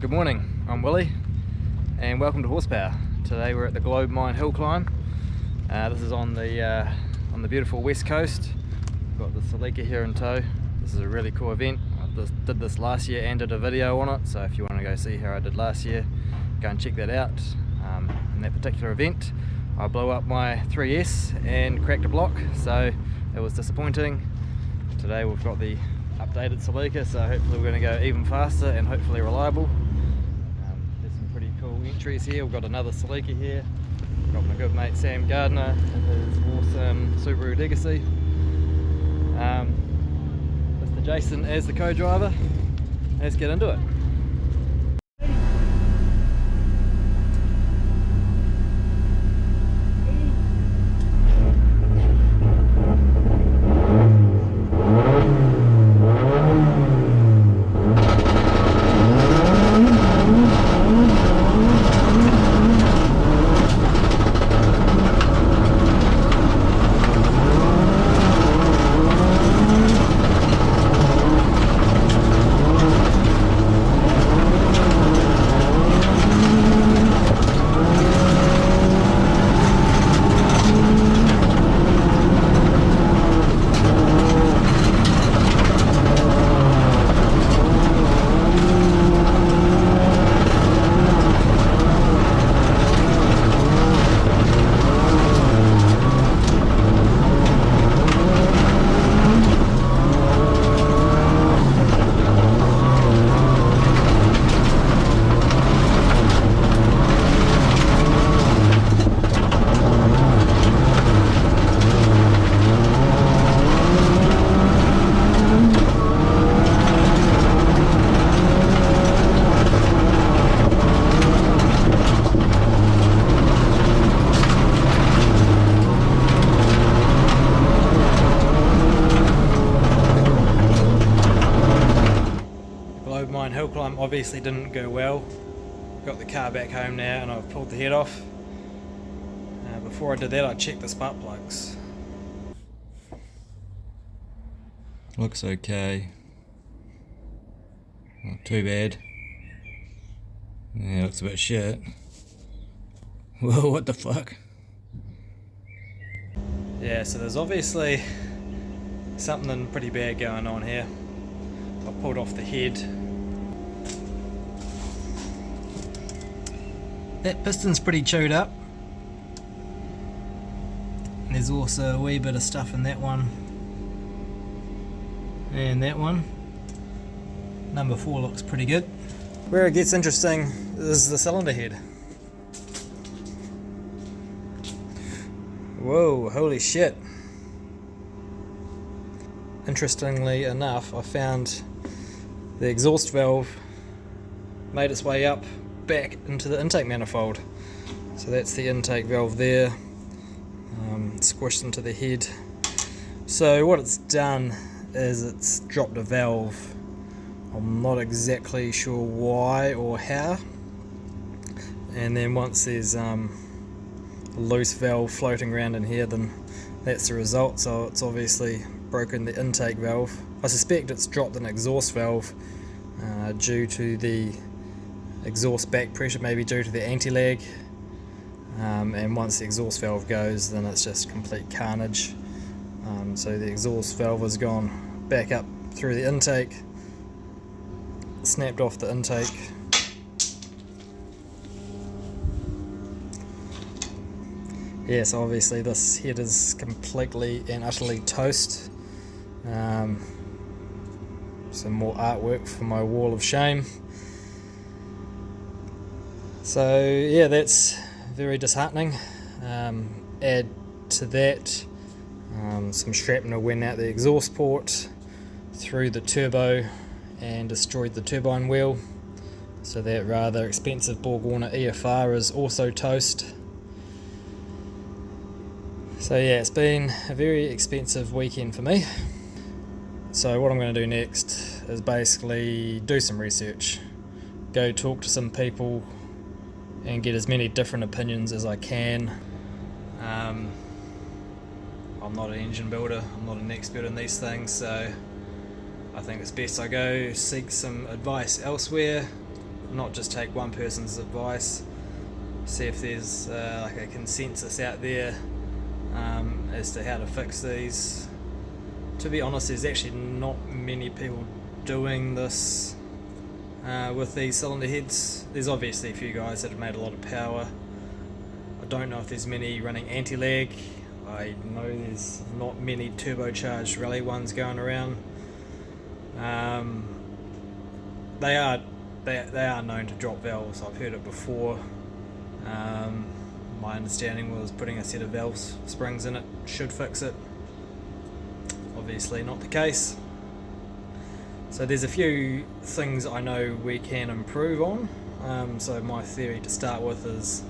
Good morning, I'm Willie and welcome to Horsepower. Today we're at the Globe Mine Hill Climb. This is on the beautiful west coast. We've got the Celica here in tow. This is a really cool event. I did this last year and did a video on it, so if you want to go see how I did last year, go and check that out. In that particular event I blew up my 3S and cracked a block, so it was disappointing. Today we've got the updated Celica, so hopefully we're going to go even faster and hopefully reliable. There's some pretty cool entries here. We've got another Celica here. We've got my good mate Sam Gardner and his awesome Subaru Legacy. Mr. Jason as the co-driver. Let's get into it. Hill climb obviously didn't go well. Got the car back home now and I've pulled the head off. Before I did that I checked the spark plugs. Looks okay. Not too bad. Yeah, looks a bit shit. Whoa, what the fuck? Yeah, so there's obviously something pretty bad going on here. I pulled off the head. That piston's pretty chewed up. And there's also a wee bit of stuff in that one. And that one. Number 4 looks pretty good. Where it gets interesting is the cylinder head. Whoa, holy shit. Interestingly enough, I found the exhaust valve made its way up back into the intake manifold. So that's the intake valve there, squished into the head. So what it's done is it's dropped a valve. I'm not exactly sure why or how. And then once there's a loose valve floating around in here, then that's the result. So it's obviously broken the intake valve. I suspect it's dropped an exhaust valve due to the exhaust back pressure, maybe due to the anti-lag, and once the exhaust valve goes then it's just complete carnage. So the exhaust valve has gone back up through the intake, snapped off the intake, yeah, so obviously this head is completely and utterly toast. Some more artwork for my wall of shame. So yeah, that's very disheartening. Add to that, some shrapnel went out the exhaust port through the turbo and destroyed the turbine wheel. So that rather expensive Borg Warner EFR is also toast. So yeah, it's been a very expensive weekend for me. So what I'm going to do next is basically do some research, go talk to some people and get as many different opinions as I can. I'm not an engine builder, I'm not an expert in these things, so I think it's best I go seek some advice elsewhere. not just take one person's advice, see if there's like a consensus out there as to how to fix these. To be honest, there's actually not many people doing this with these cylinder heads. There's obviously a few guys that have made a lot of power. I don't know if there's many running anti-lag. I know there's not many turbocharged rally ones going around. They are known to drop valves. I've heard it before. My understanding was putting a set of valve springs in it should fix it. Obviously not the case. So there's a few things I know we can improve on. So my theory to start with is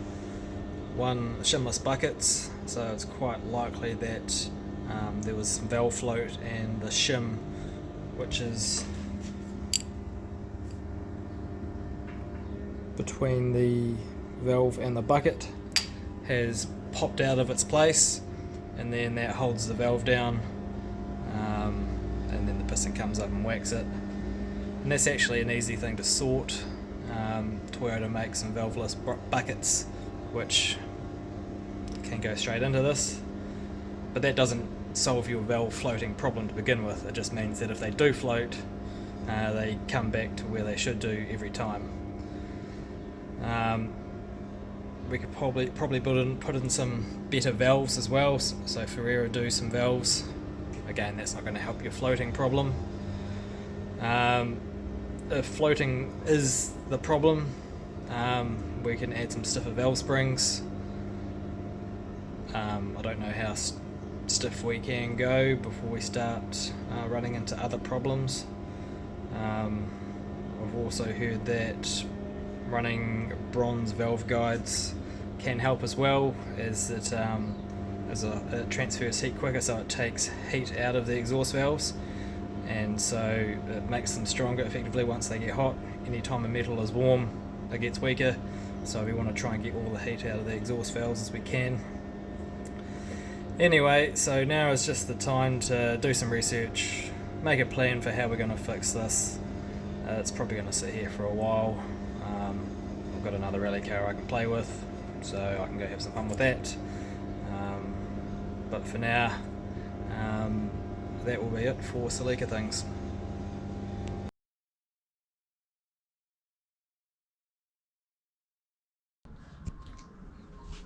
one, shimless buckets. So it's quite likely that there was some valve float and the shim, which is between the valve and the bucket, has popped out of its place, and then that holds the valve down, and then the piston comes up and whacks it. And that's actually an easy thing to sort. Toyota makes some valveless buckets which can go straight into this, but that doesn't solve your valve floating problem to begin with. It just means that if they do float, they come back to where they should do every time. We could probably put in some better valves as well, so Ferreira do some valves. Again, that's not going to help your floating problem. If floating is the problem, we can add some stiffer valve springs. I don't know how stiff we can go before we start running into other problems. I've also heard that running bronze valve guides can help as well, as it transfers heat quicker, so it takes heat out of the exhaust valves, and so it makes them stronger effectively once they get hot. Anytime a metal is warm, it gets weaker, so we want to try and get all the heat out of the exhaust valves as we can. Anyway, so now is just the time to do some research, make a plan for how we're going to fix this. It's probably going to sit here for a while. I've got another rally car I can play with, so I can go have some fun with that. But for now, that will be it for Celica things.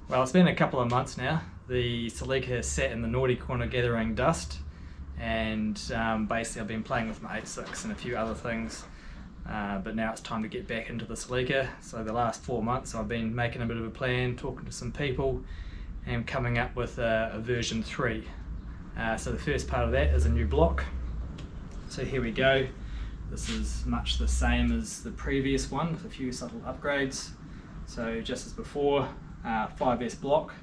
Well, it's been a couple of months now. The Celica has sat in the naughty corner gathering dust, and basically I've been playing with my 8.6 and a few other things, but now it's time to get back into the Celica. So the last 4 months I've been making a bit of a plan, talking to some people, and coming up with a version 3. So the first part of that is a new block. So here we go. This is much the same as the previous one with a few subtle upgrades. So just as before, 5S block.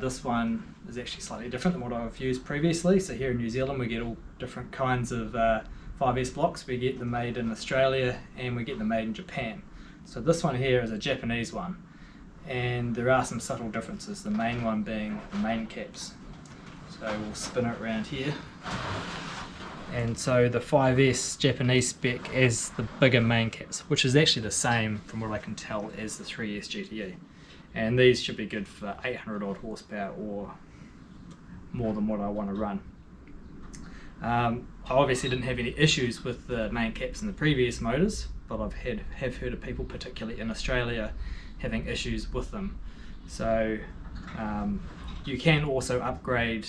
This one is actually slightly different than what I've used previously. So here in New Zealand we get all different kinds of 5S blocks. We get them made in Australia and we get them made in Japan. So this one here is a Japanese one, and there are some subtle differences, the main one being the main caps. So we'll spin it around here. And so the 5S Japanese spec is the bigger main caps, which is actually the same from what I can tell as the 3S GTE. And these should be good for 800 odd horsepower or more than what I want to run. I obviously didn't have any issues with the main caps in the previous motors, but have heard of people, particularly in Australia, having issues with them. So you can also upgrade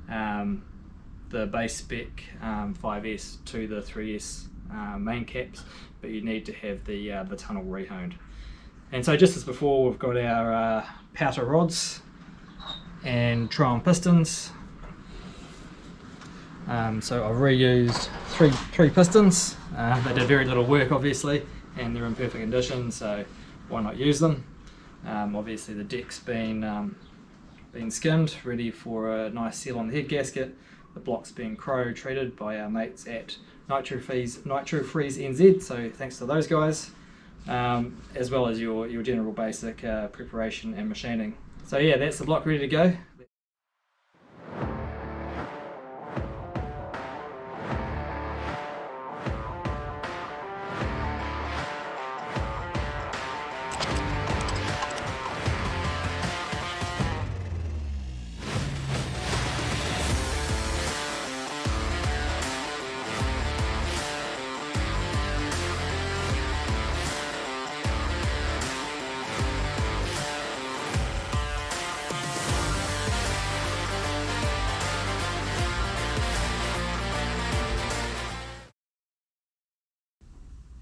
the base spec 5S to the 3S main caps, but you need to have the tunnel rehoned. And so just as before, we've got our powder rods and Tron pistons. So I've reused three pistons. They did very little work obviously, and they're in perfect condition, so why not use them? Obviously the deck's been skimmed, ready for a nice seal on the head gasket. The block's been crow treated by our mates at Nitro Freeze NZ, so thanks to those guys. As well as your general basic preparation and machining. So yeah, that's the block ready to go.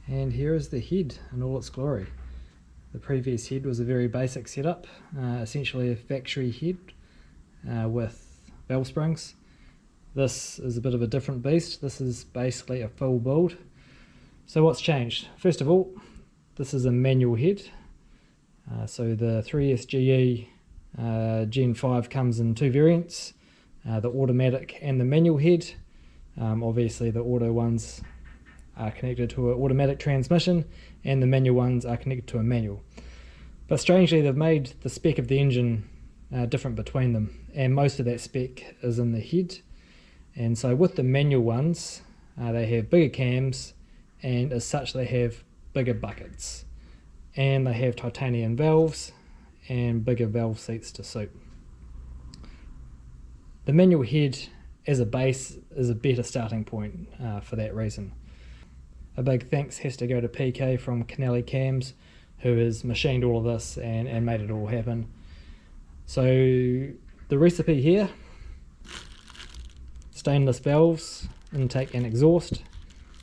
And here is the head in all its glory. The previous head was a very basic setup, essentially a factory head with valve springs. This is a bit of a different beast. This is basically a full build. So what's changed? First of all, this is a manual head. So the 3SGE Gen 5 comes in two variants, the automatic and the manual head. Obviously the auto ones are connected to an automatic transmission and the manual ones are connected to a manual. But strangely they've made the spec of the engine different between them, and most of that spec is in the head. And so with the manual ones, they have bigger cams, and as such they have bigger buckets, and they have titanium valves and bigger valve seats to suit. The manual head as a base is a better starting point for that reason. A big thanks has to go to PK from Kennelly Cams, who has machined all of this and made it all happen. So the recipe here: stainless valves, intake and exhaust.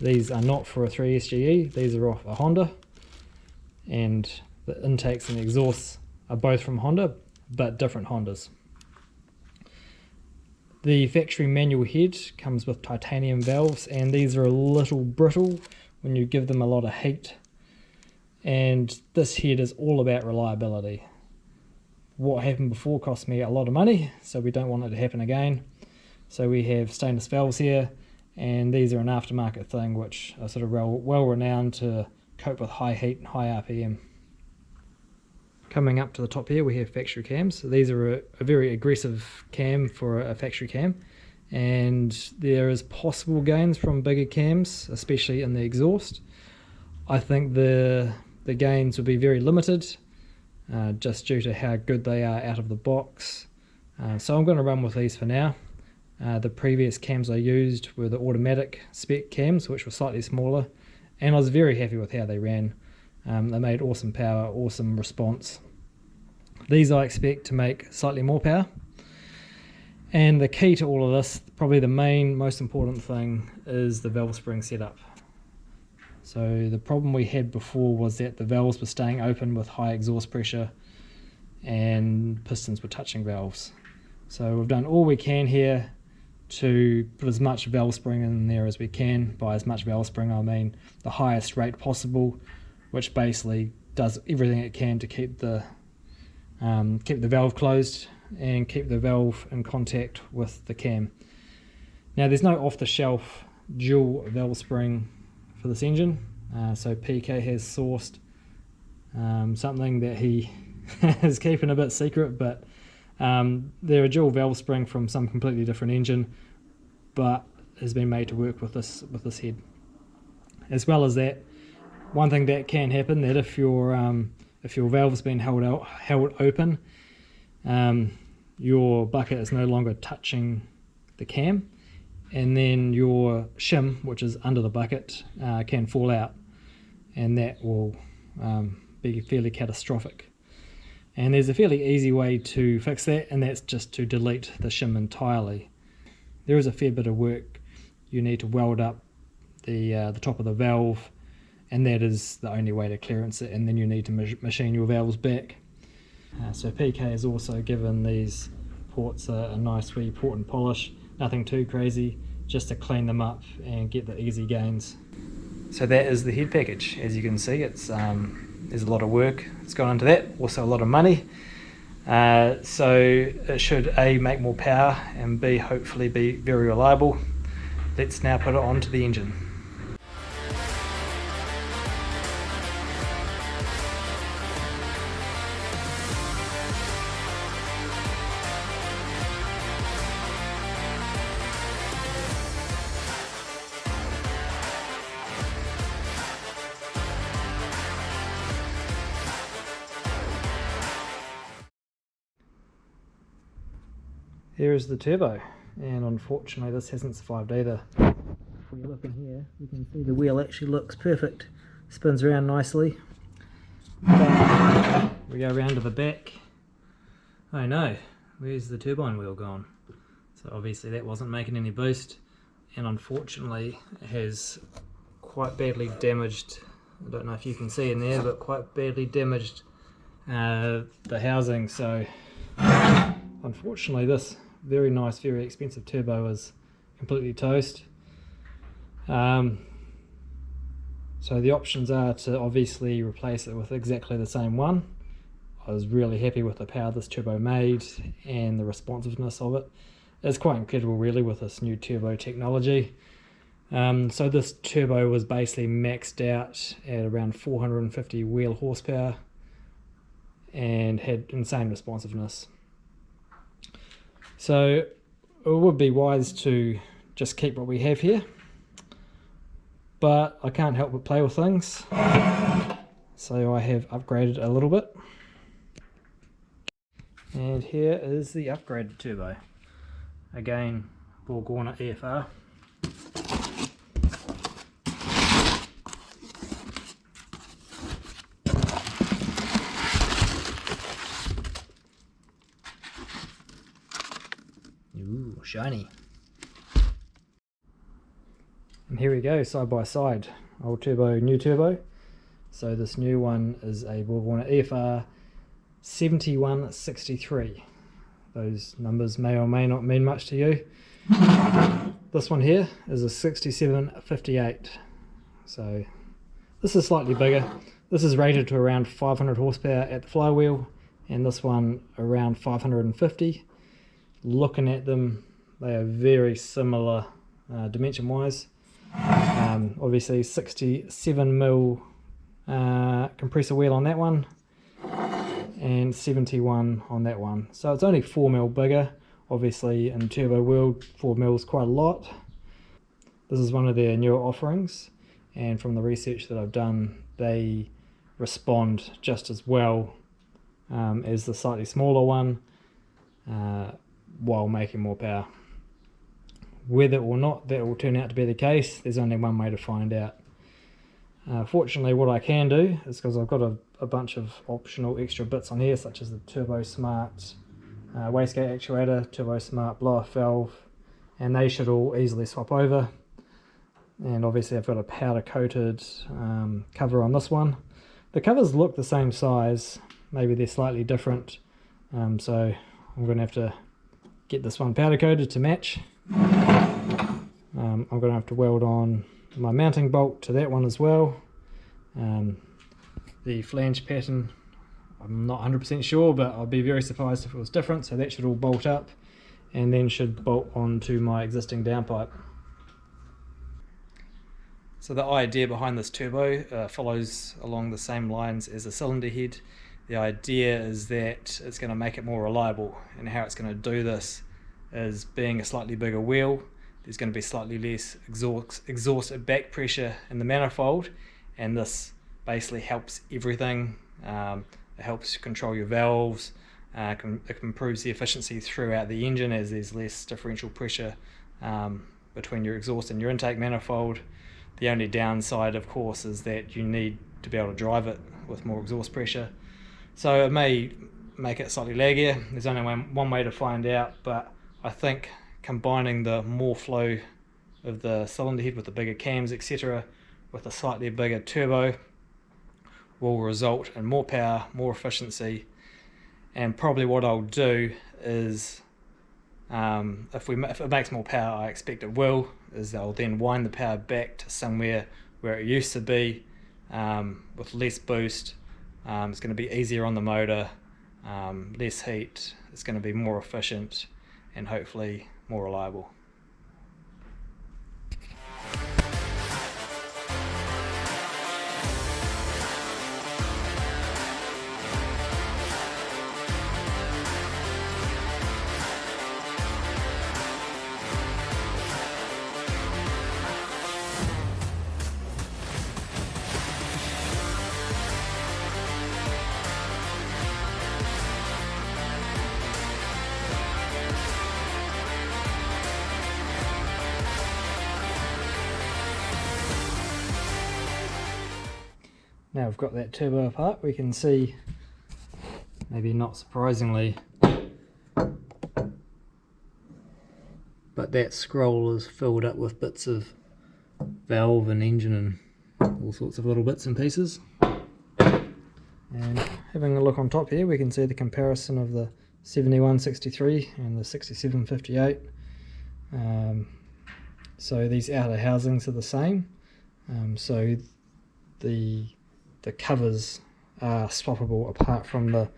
These are not for a 3SGE, these are off a Honda, and the intakes and exhausts are both from Honda, but different Hondas. The factory manual head comes with titanium valves, and these are a little brittle when you give them a lot of heat, and this head is all about reliability. What happened before cost me a lot of money, so we don't want it to happen again. So we have stainless valves here, and these are an aftermarket thing which are sort of well renowned to cope with high heat and high RPM. Coming up to the top here we have factory cams. So these are a very aggressive cam for a factory cam, and there is possible gains from bigger cams, especially in the exhaust. I think the gains will be very limited, just due to how good they are out of the box. So I'm going to run with these for now. The previous cams I used were the automatic spec cams, which were slightly smaller, and I was very happy with how they ran. They made awesome power, awesome response. These I expect to make slightly more power. And the key to all of this, probably the most important thing, is the valve spring setup. So the problem we had before was that the valves were staying open with high exhaust pressure and pistons were touching valves. So we've done all we can here to put as much valve spring in there as we can. By as much valve spring I mean the highest rate possible, which basically does everything it can to keep the valve closed and keep the valve in contact with the cam. Now there's no off-the-shelf dual valve spring for this engine, so PK has sourced something that he is keeping a bit secret, but they're a dual valve spring from some completely different engine, but has been made to work with this head. As well as that, one thing that can happen, that if your valve's been held open, your bucket is no longer touching the cam, and then your shim, which is under the bucket, can fall out, and that will be fairly catastrophic. And there's a fairly easy way to fix that, and that's just to delete the shim entirely. There is a fair bit of work. You need to weld up the top of the valve, and that is the only way to clearance it, and then you need to machine your valves back. So PK has also given these ports a nice wee port and polish, nothing too crazy, just to clean them up and get the easy gains. So that is the head package. As you can see, it's there's a lot of work that's gone into that, also a lot of money. So it should A, make more power, and B, hopefully be very reliable. Let's now put it onto the engine. Here is the turbo, and unfortunately this hasn't survived either. If we look in here, you can see the wheel actually looks perfect, spins around nicely. But we go around to the back. Oh no, where's the turbine wheel gone? So obviously that wasn't making any boost, and unfortunately it has quite badly damaged I don't know if you can see in there, but quite badly damaged the housing. So unfortunately this very nice, very expensive turbo is completely toast. So the options are to obviously replace it with exactly the same one. I was really happy with the power this turbo made and the responsiveness of it. It's quite incredible really with this new turbo technology. So this turbo was basically maxed out at around 450 wheel horsepower and had insane responsiveness. So it would be wise to just keep what we have here, but I can't help but play with things, so I have upgraded a little bit. And here is the upgraded turbo. Again, Borgwarner EFR. Ooh, shiny. And here we go, side by side. Old turbo, new turbo. So this new one is a Borgwarner EFR 7163. Those numbers may or may not mean much to you. This one here is a 6758. So this is slightly bigger. This is rated to around 500 horsepower at the flywheel, and this one around 550. Looking at them, they are very similar dimension wise. Obviously 67mm compressor wheel on that one and 71 on that one, so it's only 4mm bigger. Obviously in turbo world 4mm is quite a lot. This is one of their newer offerings, and from the research that I've done, they respond just as well as the slightly smaller one while making more power. Whether or not that will turn out to be the case, there's only one way to find out. Fortunately, what I can do is, because I've got a bunch of optional extra bits on here, such as the Turbo Smart wastegate actuator, Turbo Smart blow-off valve, and they should all easily swap over. And obviously I've got a powder coated cover on this one. The covers look the same size, maybe they're slightly different, so I'm going to have to get this one powder coated to match. I'm going to have to weld on my mounting bolt to that one as well. The flange pattern, I'm not 100% sure, but I'll be very surprised if it was different. So that should all bolt up and then should bolt onto my existing downpipe. So the idea behind this turbo follows along the same lines as the cylinder head. The idea is that it's going to make it more reliable, and how it's going to do this is, being a slightly bigger wheel, there's going to be slightly less exhaust back pressure in the manifold, and this basically helps everything. It helps control your valves, it improves the efficiency throughout the engine as there's less differential pressure between your exhaust and your intake manifold. The only downside, of course, is that you need to be able to drive it with more exhaust pressure. So it may make it slightly laggier. There's only one way to find out, but I think combining the more flow of the cylinder head with the bigger cams, etc., with a slightly bigger turbo will result in more power, more efficiency. And probably what I'll do is, if it makes more power, I expect it will, is I'll then wind the power back to somewhere where it used to be, with less boost. It's going to be easier on the motor, less heat, it's going to be more efficient and hopefully more reliable. Now we've got that turbo apart, we can see, maybe not surprisingly, but that scroll is filled up with bits of valve and engine and all sorts of little bits and pieces. And having a look on top here, we can see the comparison of the 7163 and the 6758. So these outer housings are the same. So the covers are swappable apart from the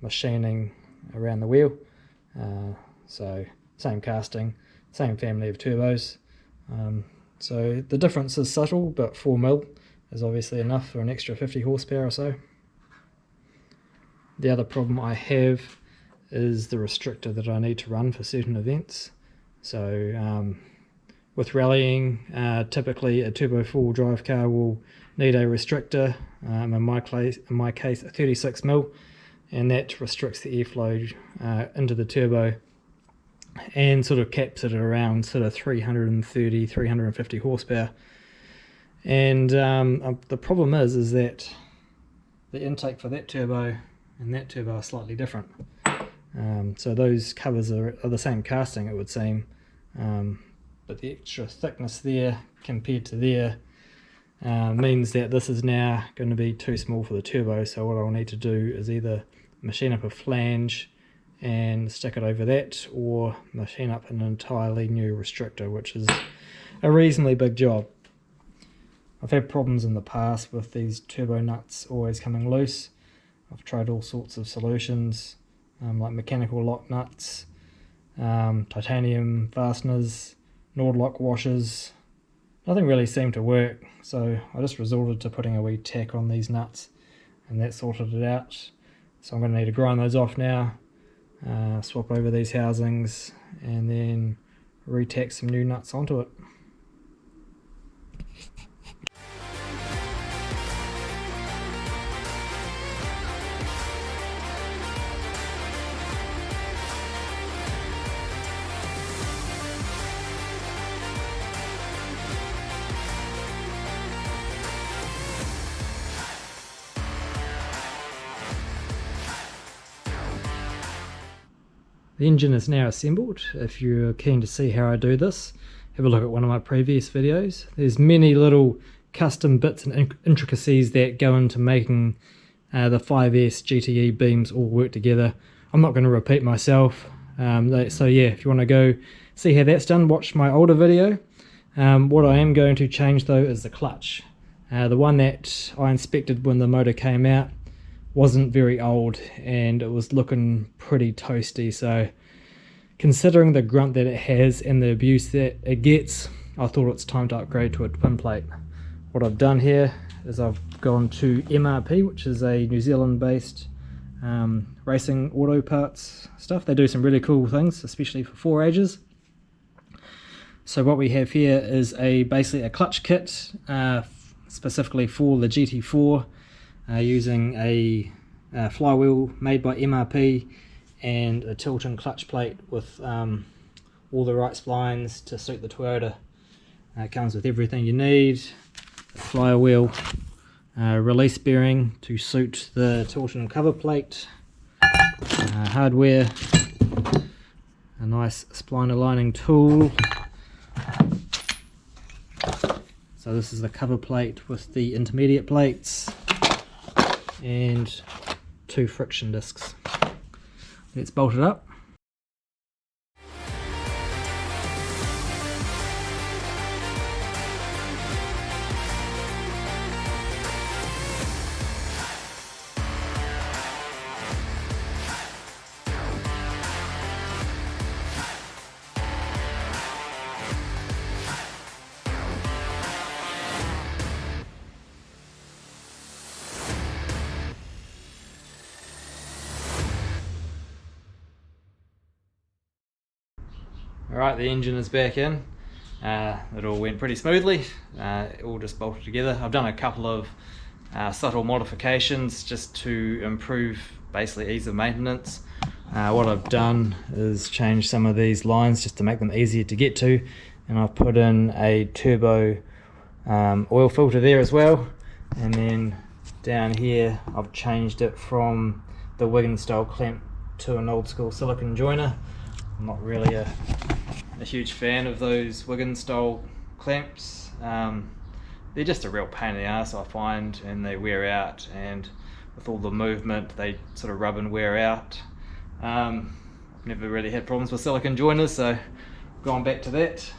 machining around the wheel. So same casting, same family of turbos. So the difference is subtle, but 4mm is obviously enough for an extra 50 horsepower or so. The other problem I have is the restrictor that I need to run for certain events. So with rallying, typically a turbo 4-wheel drive car will need a restrictor, in my case a 36mm, and that restricts the airflow into the turbo and sort of caps it at around sort of 330, 350 horsepower. And the problem is that the intake for that turbo and that turbo are slightly different. So those covers are the same casting, it would seem, but the extra thickness there compared to there means that this is now going to be too small for the turbo. So what I'll need to do is either machine up a flange and stick it over that, or machine up an entirely new restrictor, which is a reasonably big job. I've had problems in the past with these turbo nuts always coming loose. I've tried all sorts of solutions, like mechanical lock nuts, titanium fasteners, Nordlock washers. Nothing really seemed to work, so I just resorted to putting a wee tack on these nuts, and that sorted it out. So I'm going to need to grind those off now, swap over these housings, and then re-tack some new nuts onto it. The engine is now assembled. If you're keen to see how I do this, have a look at one of my previous videos. There's many little custom bits and intricacies that go into making the 5S GTE beams all work together. I'm not going to repeat myself. So yeah, if you want to go see how that's done, watch my older video. What I am going to change though is the clutch. The one that I inspected when the motor came out wasn't very old and it was looking pretty toasty, so considering the grunt that it has and the abuse that it gets, I thought it's time to upgrade to a twin plate. What I've done here is I've gone to MRP, which is a New Zealand based racing auto parts stuff. They do some really cool things, especially for 4Ages. So what we have here is basically a clutch kit specifically for the GT4, using a flywheel made by MRP and a tilt and clutch plate with all the right splines to suit the Toyota. It comes with everything you need: a flywheel, release bearing to suit the tilt and cover plate, hardware, a nice spline aligning tool. So this is the cover plate with the intermediate plates, and 2 friction discs. Let's bolt it up. Alright, the engine is back in. It all went pretty smoothly. It all just bolted together. I've done a couple of subtle modifications just to improve basically ease of maintenance. What I've done is change some of these lines just to make them easier to get to, and I've put in a turbo oil filter there as well. And then down here I've changed it from the Wigan style clamp to an old school silicon joiner. I'm not really a huge fan of those Wigan style clamps, they're just a real pain in the ass, I find, and they wear out, and with all the movement they sort of rub and wear out. I've never really had problems with silicone joiners, so I've gone back to that.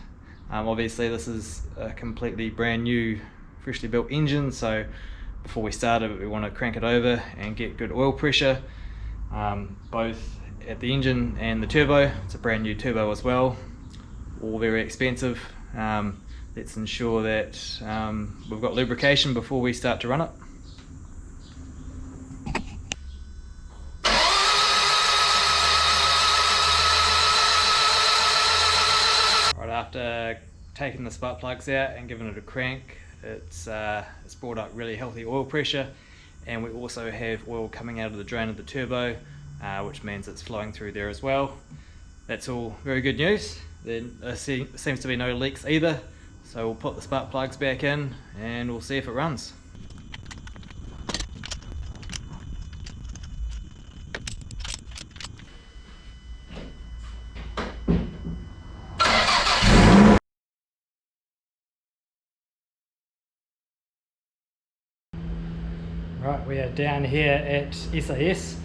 Obviously this is a completely brand new, freshly built engine, so before we start it we want to crank it over and get good oil pressure, both at the engine and the turbo. It's a brand new turbo as well, all very expensive. Let's ensure that we've got lubrication before we start to run it. Right after taking the spark plugs out and giving it a crank, it's brought up really healthy oil pressure, and we also have oil coming out of the drain of the turbo, which means it's flowing through there as well. That's all very good news. There seems to be no leaks either, so we'll put the spark plugs back in and we'll see if it runs. Right, we are down here at SAS.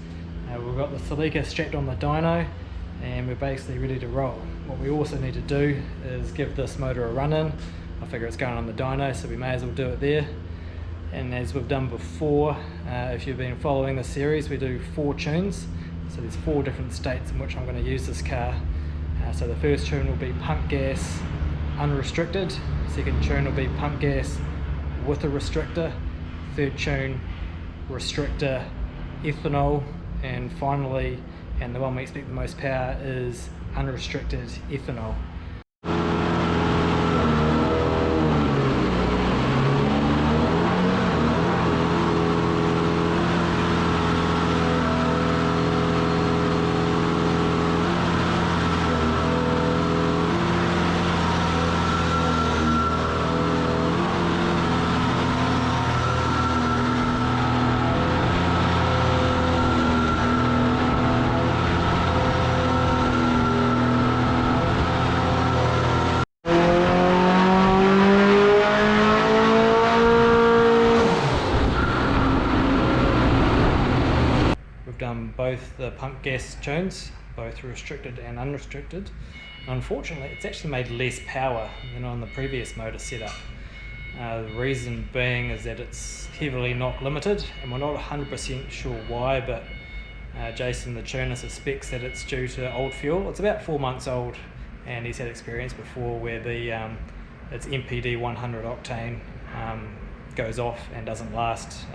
We've got the Celica strapped on the dyno and we're basically ready to roll. What we also need to do is give this motor a run in. I figure it's going on the dyno, so we may as well do it there. And as we've done before, if you've been following the series, we do 4 tunes. So there's 4 different states in which I'm going to use this car. So the first tune will be pump gas unrestricted. Second tune will be pump gas with a restrictor. Third tune, restrictor, ethanol, and finally, and the one we expect the most power, is unrestricted ethanol. Done both the pump gas tunes, both restricted and unrestricted. Unfortunately, it's actually made less power than on the previous motor setup. The reason being is that it's heavily knock limited, and we're not 100% sure why, but Jason the tuner suspects that it's due to old fuel. It's about 4 months old, and he's had experience before where the its MPD 100 octane goes off and doesn't last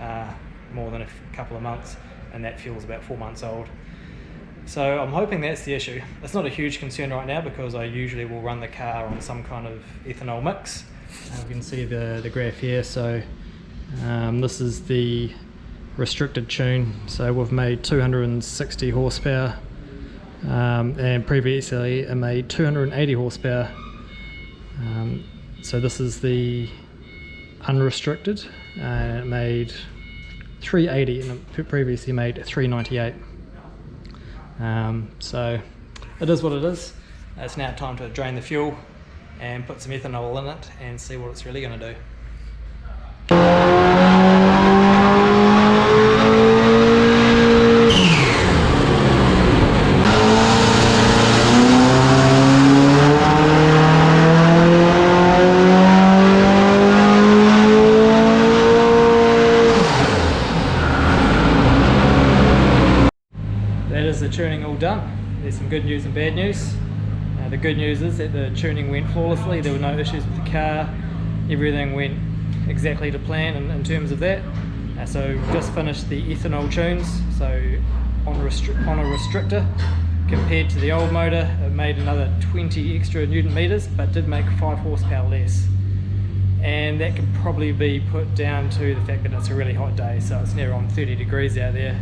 more than a couple of months, and that fuel's about 4 months old. So I'm hoping that's the issue. It's not a huge concern right now because I usually will run the car on some kind of ethanol mix. You can see the graph here. So this is the restricted tune. So we've made 260 horsepower and previously it made 280 horsepower. So this is the unrestricted, and it made 380 and it previously made 398. So it is what it is. It's now time to drain the fuel and put some ethanol in it and see what it's really going to do. The tuning all done. There's some good news and bad news. The good news is that the tuning went flawlessly. There were no issues with the car. Everything went exactly to plan in terms of that. So just finished the ethanol tunes. So on a restrictor, compared to the old motor, it made another 20 extra Newton meters, but did make 5 horsepower less. And that can probably be put down to the fact that it's a really hot day. So it's near on 30 degrees out there.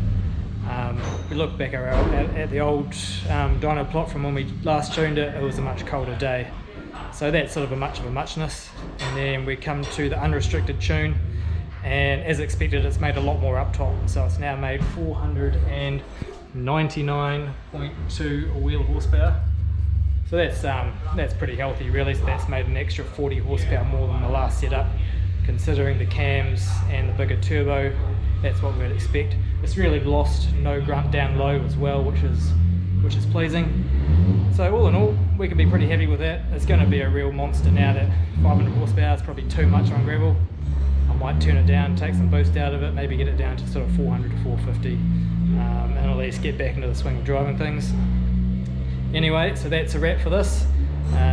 We look back at the old dyno plot from when we last tuned it. It was a much colder day, so that's sort of a muchness. And then we come to the unrestricted tune, and as expected it's made a lot more up top, so it's now made 499.2 wheel horsepower. So that's pretty healthy really. So that's made an extra 40 horsepower more than the last setup considering the cams and the bigger turbo, that's what we'd expect. It's really lost no grunt down low as well, which is pleasing. So all in all, we can be pretty happy with that. It's going to be a real monster now that 500 horsepower is probably too much on gravel. I might turn it down, take some boost out of it, maybe get it down to sort of 400 to 450, and at least get back into the swing of driving things. Anyway, so that's a wrap for this.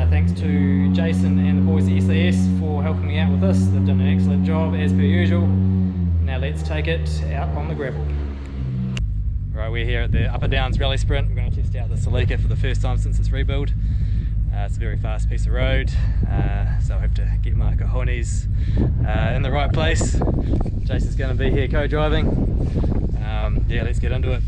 Thanks to Jason and the boys at SAS for helping me out with this. They've done an excellent job as per usual. Now let's take it out on the gravel. Right, we're here at the Upper Downs Rally Sprint. We're going to test out the Celica for the first time since its rebuild. It's a very fast piece of road, so I have to get my cojones in the right place. Jason's going to be here co-driving. Yeah, let's get into it.